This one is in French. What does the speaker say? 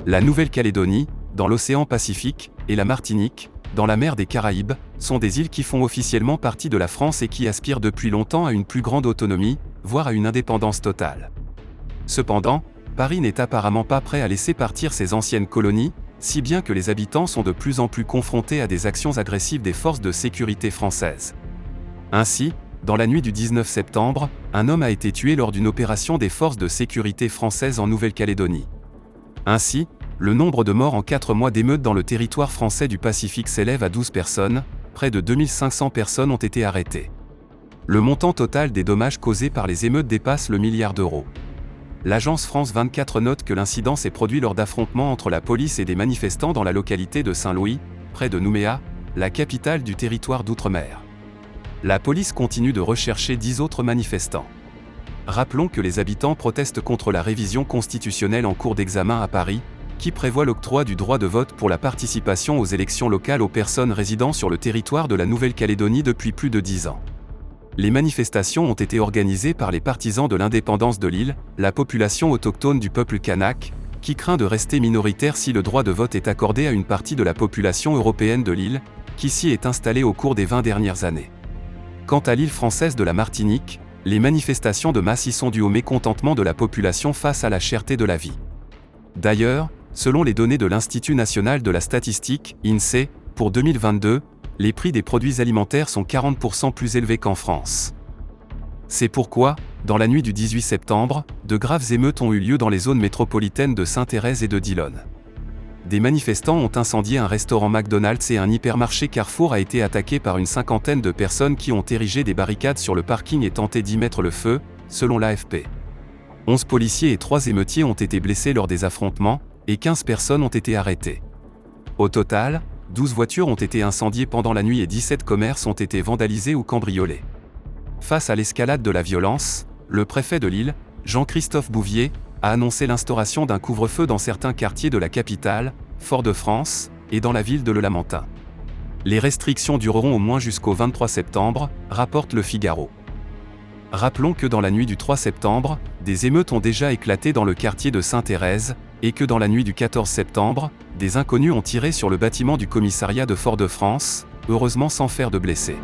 La Nouvelle-Calédonie, dans l'océan Pacifique, et la Martinique, dans la mer des Caraïbes, sont des îles qui font officiellement partie de la France et qui aspirent depuis longtemps à une plus grande autonomie, voire à une indépendance totale. Cependant, Paris n'est apparemment pas prêt à laisser partir ses anciennes colonies, si bien que les habitants sont de plus en plus confrontés à des actions agressives des forces de sécurité françaises. Ainsi, dans la nuit du 19 septembre, un homme a été tué lors d'une opération des forces de sécurité françaises en Nouvelle-Calédonie. Ainsi, le nombre de morts en 4 mois d'émeutes dans le territoire français du Pacifique s'élève à 12 personnes, près de 2500 personnes ont été arrêtées. Le montant total des dommages causés par les émeutes dépasse le milliard d'euros. L'agence France 24 note que l'incident s'est produit lors d'affrontements entre la police et des manifestants dans la localité de Saint-Louis, près de Nouméa, la capitale du territoire d'outre-mer. La police continue de rechercher 10 autres manifestants. Rappelons que les habitants protestent contre la révision constitutionnelle en cours d'examen à Paris, qui prévoit l'octroi du droit de vote pour la participation aux élections locales aux personnes résidant sur le territoire de la Nouvelle-Calédonie depuis plus de 10 ans. Les manifestations ont été organisées par les partisans de l'indépendance de l'île, la population autochtone du peuple kanak, qui craint de rester minoritaire si le droit de vote est accordé à une partie de la population européenne de l'île, qui s'y est installée au cours des 20 dernières années. Quant à l'île française de la Martinique, les manifestations de masse y sont dues au mécontentement de la population face à la cherté de la vie. D'ailleurs, selon les données de l'Institut national de la statistique, INSEE, pour 2022, les prix des produits alimentaires sont 40% plus élevés qu'en France. C'est pourquoi, dans la nuit du 18 septembre, de graves émeutes ont eu lieu dans les zones métropolitaines de Sainte-Thérèse et de Dillon. Des manifestants ont incendié un restaurant McDonald's et un hypermarché Carrefour a été attaqué par une cinquantaine de personnes qui ont érigé des barricades sur le parking et tenté d'y mettre le feu, selon l'AFP. 11 policiers et 3 émeutiers ont été blessés lors des affrontements, et 15 personnes ont été arrêtées. Au total, 12 voitures ont été incendiées pendant la nuit et 17 commerces ont été vandalisés ou cambriolés. Face à l'escalade de la violence, le préfet de l'île, Jean-Christophe Bouvier, a annoncé l'instauration d'un couvre-feu dans certains quartiers de la capitale, Fort-de-France, et dans la ville de Le Lamentin. Les restrictions dureront au moins jusqu'au 23 septembre, rapporte Le Figaro. Rappelons que dans la nuit du 3 septembre, des émeutes ont déjà éclaté dans le quartier de Sainte-Thérèse, et que dans la nuit du 14 septembre, des inconnus ont tiré sur le bâtiment du commissariat de Fort-de-France, heureusement sans faire de blessés.